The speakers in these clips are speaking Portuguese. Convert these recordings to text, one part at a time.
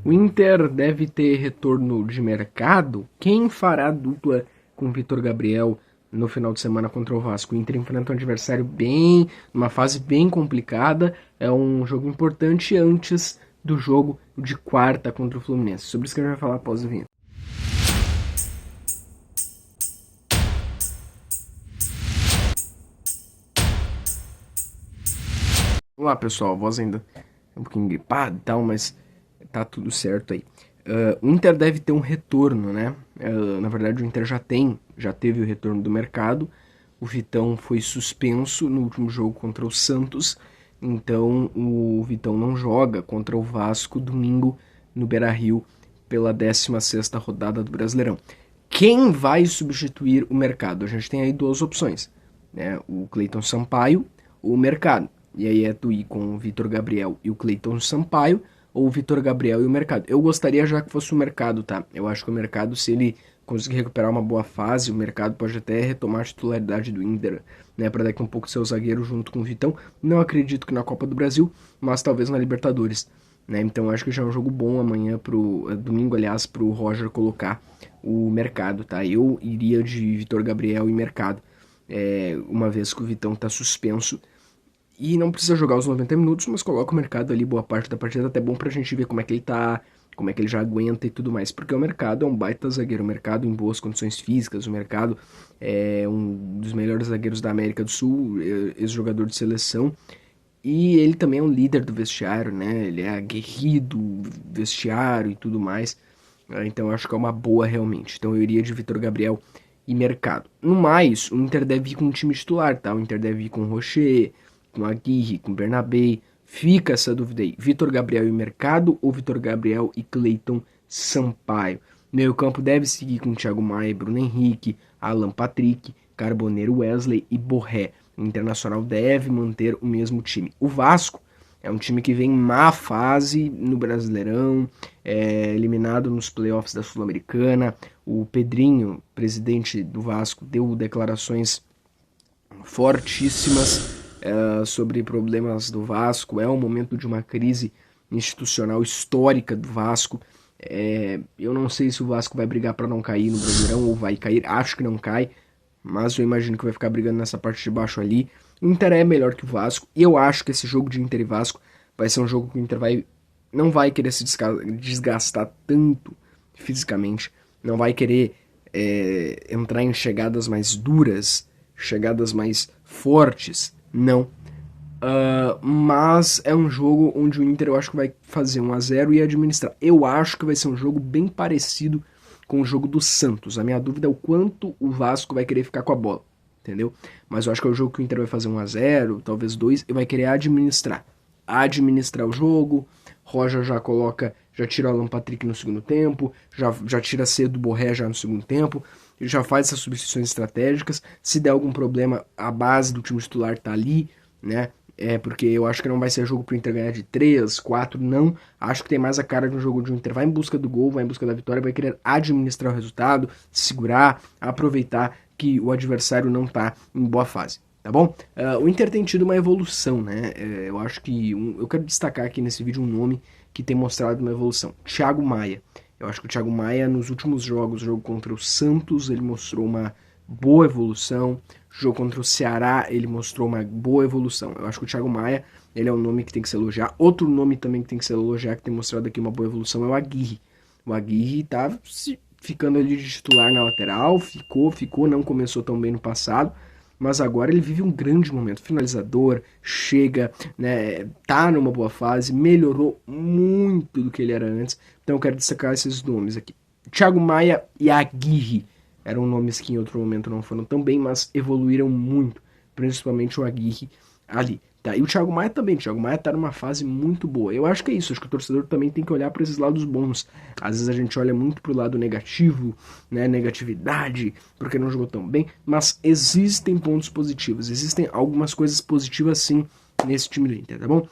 O Inter deve ter retorno de mercado. Quem fará a dupla com o Vitor Gabriel no final de semana contra o Vasco? O Inter enfrenta um adversário numa fase bem complicada. É um jogo importante antes do jogo de quarta contra o Fluminense. Sobre isso que a gente vai falar após o vinho. Olá pessoal, a voz ainda é um pouquinho gripada e tal, mas tá tudo certo aí. O Inter deve ter um retorno, né? Na verdade, o Inter já teve o retorno do mercado. O Vitão foi suspenso no último jogo contra o Santos, então o Vitão não joga contra o Vasco domingo no Beira-Rio pela 16ª rodada do Brasileirão. Quem vai substituir o mercado? A gente tem aí duas opções, né? O Cleiton Sampaio ou o mercado. E aí é tu ir com o Vitor Gabriel e o Cleiton Sampaio, ou o Vitor Gabriel e o mercado. Eu gostaria já que fosse o mercado, tá? Eu acho que o mercado, se ele conseguir recuperar uma boa fase, o mercado pode até retomar a titularidade do Inter, né? Para daqui a um pouco ser o zagueiro junto com o Vitão. Não acredito que na Copa do Brasil, mas talvez na Libertadores, né? Então acho que já é um jogo bom amanhã domingo, aliás, pro Roger colocar o mercado, tá? Eu iria de Vitor Gabriel e mercado, uma vez que o Vitão tá suspenso. E não precisa jogar os 90 minutos, mas coloca o mercado ali boa parte da partida, até bom pra gente ver como é que ele tá, como é que ele já aguenta e tudo mais. Porque o mercado é um baita zagueiro, o mercado em boas condições físicas, o mercado é um dos melhores zagueiros da América do Sul, ex-jogador de seleção. E ele também é um líder do vestiário, né? Ele é aguerrido, vestiário e tudo mais. Então eu acho que é uma boa realmente. Então eu iria de Vitor Gabriel e mercado. No mais, o Inter deve ir com um time titular, tá? O Inter deve ir com o Rocher, com Aguirre, com Bernabé. Fica essa dúvida aí. Vitor Gabriel e mercado ou Vitor Gabriel e Cleiton Sampaio? Meio campo deve seguir com Thiago Maia, Bruno Henrique, Alan Patrick, Carboneiro, Wesley e Borré. O Internacional deve manter o mesmo time. O Vasco é um time que vem em má fase no Brasileirão, eliminado nos playoffs da Sul-Americana. O Pedrinho, presidente do Vasco, deu declarações fortíssimas sobre problemas do Vasco. É um momento de uma crise institucional histórica do Vasco. Eu não sei se o Vasco vai brigar para não cair no Brasileirão ou vai cair. Acho que não cai, mas eu imagino que vai ficar brigando nessa parte de baixo ali. O Inter é melhor que o Vasco, e eu acho que esse jogo de Inter e Vasco vai ser um jogo que o Inter não vai querer se desgastar tanto fisicamente, não vai querer entrar em chegadas mais duras, chegadas mais fortes, não. Mas é um jogo onde o Inter eu acho que vai fazer 1-0 e administrar. Eu acho que vai ser um jogo bem parecido com o jogo do Santos. A minha dúvida é o quanto o Vasco vai querer ficar com a bola, entendeu? Mas eu acho que é o jogo que o Inter vai fazer 1-0, talvez 2, e vai querer administrar. Administrar o jogo. Roger já tira o Alan Patrick no segundo tempo, já tira cedo o Borré já no segundo tempo, já faz essas substituições estratégicas. Se der algum problema, a base do time titular tá ali, né? Porque eu acho que não vai ser jogo pro Inter ganhar de 3, 4, não. Acho que tem mais a cara de um jogo de um Inter vai em busca do gol, vai em busca da vitória, vai querer administrar o resultado, segurar, aproveitar que o adversário não tá em boa fase, tá bom? O Inter tem tido uma evolução, né? Eu acho que eu quero destacar aqui nesse vídeo um nome que tem mostrado uma evolução. Thiago Maia. Eu acho que o Thiago Maia, nos últimos jogos, o jogo contra o Santos, ele mostrou uma boa evolução. Jogo contra o Ceará, ele mostrou uma boa evolução. Eu acho que o Thiago Maia, ele é um nome que tem que se elogiar. Outro nome também que tem que se elogiar, que tem mostrado aqui uma boa evolução, é o Aguirre. O Aguirre tá ficando ali de titular na lateral, ficou, não começou tão bem no passado, mas agora ele vive um grande momento. Finalizador, chega, né, tá numa boa fase, melhorou muito do que ele era antes. Então eu quero destacar esses nomes aqui. Thiago Maia e Aguirre. Eram nomes que em outro momento não foram tão bem, mas evoluíram muito, principalmente o Aguirre ali. Tá? E o Thiago Maia também. O Thiago Maia tá numa fase muito boa. Eu acho que é isso. Acho que o torcedor também tem que olhar para esses lados bons. Às vezes a gente olha muito pro lado negativo, né? Negatividade, porque não jogou tão bem. Mas existem pontos positivos. Existem algumas coisas positivas sim nesse time do Inter, tá bom?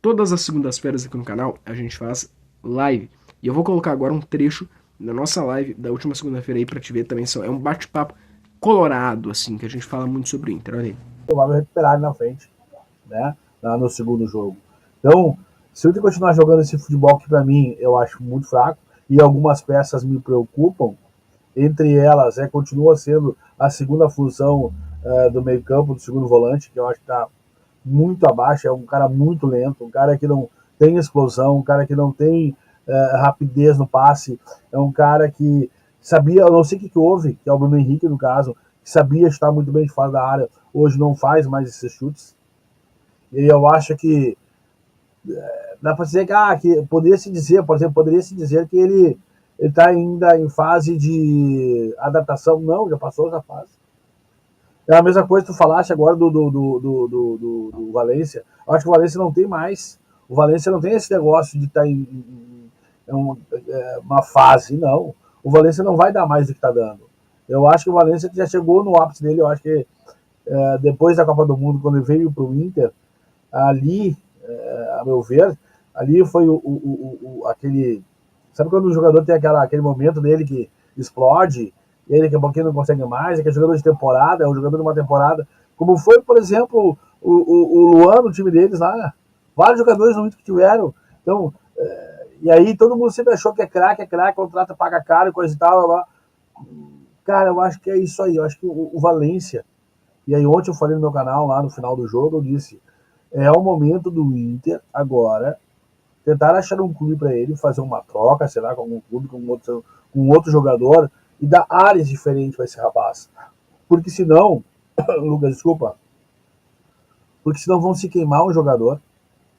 Todas as segundas-feiras aqui no canal a gente faz live. E eu vou colocar agora um trecho na nossa live da última segunda-feira aí pra te ver também. É um bate-papo colorado, assim, que a gente fala muito sobre o Inter. Olha aí. Provável recuperar na frente, né? No segundo jogo. Então, Se o Inter continuar jogando esse futebol que para mim eu acho muito fraco, e algumas peças me preocupam, entre elas continua sendo a segunda função do meio campo, do segundo volante, que eu acho que está muito abaixo, é um cara muito lento, um cara que não tem explosão, um cara que não tem rapidez no passe, é um cara que sabia, eu não sei o que houve, que é o Bruno Henrique no caso, que sabia estar muito bem de fora da área, hoje não faz mais esses chutes, e eu acho que dá para dizer que poderia se dizer, por exemplo, poderia se dizer que ele está ainda em fase de adaptação, não, já passou essa fase. É a mesma coisa que tu falaste agora do Valência. Eu acho que o Valência não tem mais. O Valência não tem esse negócio de estar uma fase, não. O Valência não vai dar mais do que está dando. Eu acho que o Valência já chegou no ápice dele. Eu acho que depois da Copa do Mundo, quando ele veio para o Inter, ali, a meu ver, ali foi aquele. Sabe quando o jogador tem aquele momento dele que explode, e ele daqui a pouquinho não consegue mais, é que é jogador de temporada, é um jogador de uma temporada, como foi, por exemplo, o Luan no time deles lá, vários jogadores no Inter que tiveram. Então, e aí todo mundo sempre achou que é craque, contrata, paga caro e coisa e tal. Lá. Cara, eu acho que é isso aí. Eu acho que o Valência, e aí ontem eu falei no meu canal, lá no final do jogo, eu disse, é o momento do Inter agora tentar achar um clube para ele, fazer uma troca, sei lá, com algum clube, com outro jogador, e dar áreas diferentes para esse rapaz. Porque senão, Lucas, desculpa, porque senão vão se queimar um jogador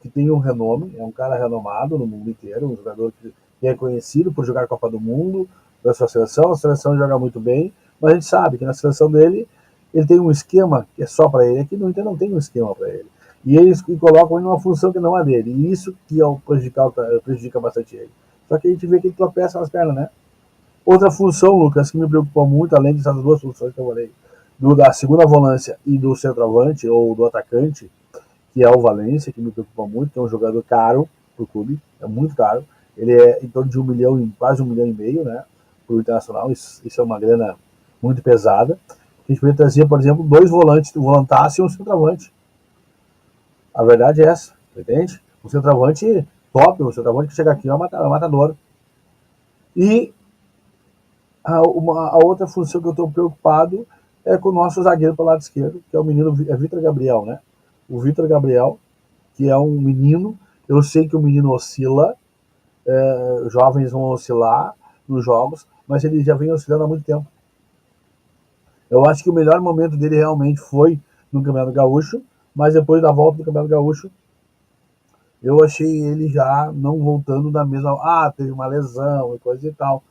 que tem um renome, é um cara renomado no mundo inteiro, um jogador que é conhecido por jogar a Copa do Mundo, da sua seleção, a seleção joga muito bem, mas a gente sabe que na seleção dele ele tem um esquema que é só para ele, aqui no Inter não tem um esquema para ele. E eles colocam ele numa função que não é dele. E isso que é o prejudica bastante ele. Só que a gente vê que ele tropeça nas pernas, né? Outra função, Lucas, que me preocupa muito, além dessas duas funções que eu falei, da segunda volância e do centroavante, ou do atacante, que é o Valência, que me preocupa muito, que é um jogador caro para o clube, é muito caro. Ele é em torno de 1 milhão, quase 1,5 milhão, né? Para o Internacional, isso é uma grana muito pesada. A gente poderia trazer, por exemplo, dois volantes, um volantaço e um centroavante. A verdade é essa, entende? Um centroavante top, um centroavante que chega aqui é um matador. E a outra função que eu estou preocupado é com o nosso zagueiro pelo lado esquerdo, que é o menino Vitor Gabriel, né? O Vitor Gabriel, que é um menino, eu sei que o menino oscila, jovens vão oscilar nos jogos, mas ele já vem oscilando há muito tempo. Eu acho que o melhor momento dele realmente foi no Campeonato Gaúcho, mas depois da volta do Campeonato Gaúcho, eu achei ele já não voltando da mesma. Ah, teve uma lesão e coisa e tal.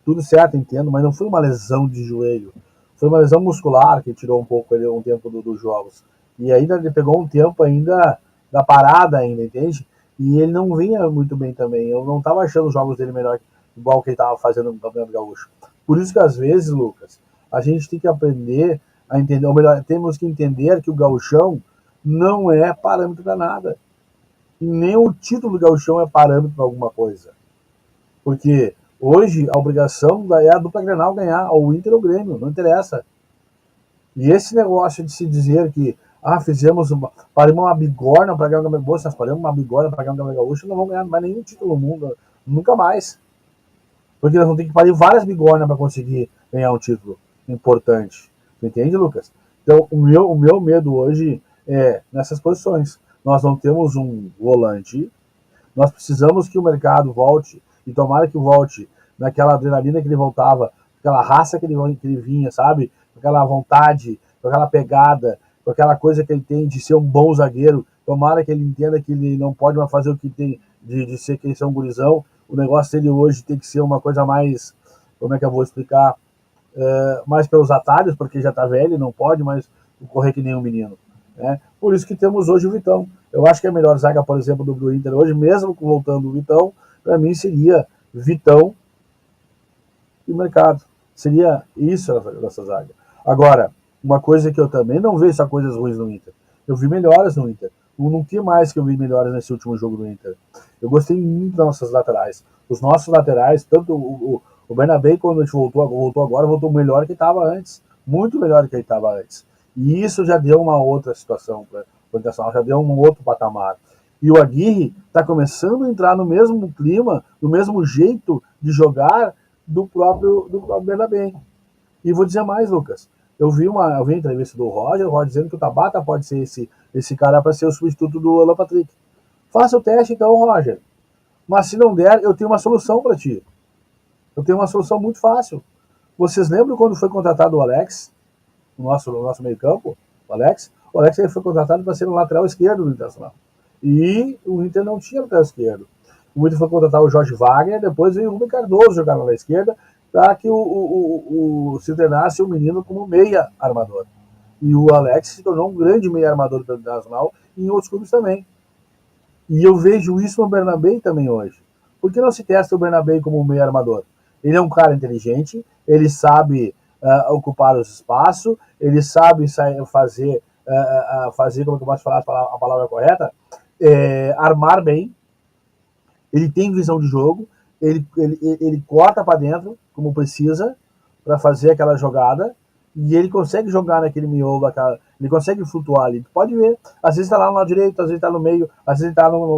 Tudo certo, entendo, mas não foi uma lesão de joelho. Foi uma lesão muscular que tirou um pouco ele um tempo dos jogos. E ainda ele pegou um tempo ainda da parada ainda, entende? E ele não vinha muito bem também. Eu não estava achando os jogos dele melhor igual que ele estava fazendo no Campeonato Gaúcho. Por isso que às vezes, Lucas, a gente tem que aprender a entender, ou melhor, temos que entender que o gauchão não é parâmetro para nada. E nem o título do gauchão é parâmetro para alguma coisa. Porque hoje a obrigação é a dupla Grenal ganhar, ou o Inter ou o Grêmio, não interessa. E esse negócio de se dizer que paramos uma bigorna para ganhar o Campeonato Gaúcho, nós paramos uma bigorna para ganhar o Campeonato Gaúcho, não vamos ganhar mais nenhum título no mundo, nunca mais. Porque nós vamos ter que parir várias bigornas para conseguir ganhar um título importante. Entende, Lucas? Então, o meu medo hoje é nessas posições. Nós não temos um volante, nós precisamos que o mercado volte, e tomara que volte naquela adrenalina que ele voltava, aquela raça que ele vinha, sabe? Com aquela vontade, com aquela pegada, com aquela coisa que ele tem de ser um bom zagueiro. Tomara que ele entenda que ele não pode mais fazer o que tem de ser que ele é um gurizão. O negócio dele hoje tem que ser uma coisa mais, como é que eu vou explicar, mais pelos atalhos, porque já tá velho, não pode mais correr que nem um menino. Né? Por isso que temos hoje o Vitão. Eu acho que a melhor zaga, por exemplo, do Inter hoje, mesmo voltando o Vitão, para mim seria Vitão e mercado. Seria isso a nossa zaga. Agora, uma coisa que eu também não vejo só coisas ruins no Inter. Eu vi melhoras no Inter. Não tinha mais que eu vi melhoras nesse último jogo do Inter. Eu gostei muito das nossas laterais. Os nossos laterais, tanto o Bernabé, quando a gente voltou agora, voltou melhor que estava antes. Muito melhor que ele estava antes. E isso já deu uma outra situação para o Internacional, já deu um outro patamar. E o Aguirre está começando a entrar no mesmo clima, no mesmo jeito de jogar do próprio Bernabé. E vou dizer mais, Lucas. Eu vi a entrevista do Roger dizendo que o Tabata pode ser esse cara para ser o substituto do Alan Patrick. Faça o teste então, Roger. Mas se não der, eu tenho uma solução para ti. Eu tenho uma solução muito fácil. Vocês lembram quando foi contratado o Alex, no nosso meio campo? O Alex ele foi contratado para ser no lateral esquerdo do Internacional. E o Inter não tinha lateral esquerdo. O Inter foi contratar o Jorge Wagner, depois veio o Rubem Cardoso jogar na esquerda, para que se tornasse o menino como meia armador. E o Alex se tornou um grande meia armador do Internacional e em outros clubes também. E eu vejo isso no Bernabé também hoje. Por que não se testa o Bernabé como um meia armador? Ele é um cara inteligente, ele sabe ocupar os espaços, ele sabe fazer, como é que eu posso falar a palavra correta? Armar bem, ele tem visão de jogo, ele corta para dentro, como precisa, para fazer aquela jogada, e ele consegue jogar naquele miolo, ele consegue flutuar ali. Tu pode ver, às vezes está lá no lado direito, às vezes está no meio, às vezes está no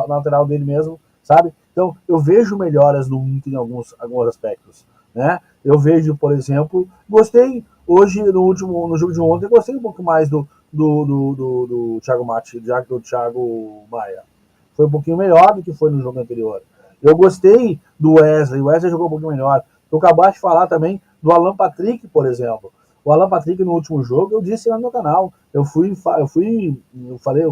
lateral dele mesmo, sabe? Então, eu vejo melhoras no Inter em alguns aspectos, né? Eu vejo, por exemplo, gostei, hoje, no jogo de ontem, eu gostei um pouco mais do Thiago Maia. Foi um pouquinho melhor do que foi no jogo anterior. Eu gostei do Wesley, o Wesley jogou um pouquinho melhor. Eu acabaste de falar também do Alan Patrick, por exemplo. O Alan Patrick no último jogo, eu disse lá no meu canal, eu falei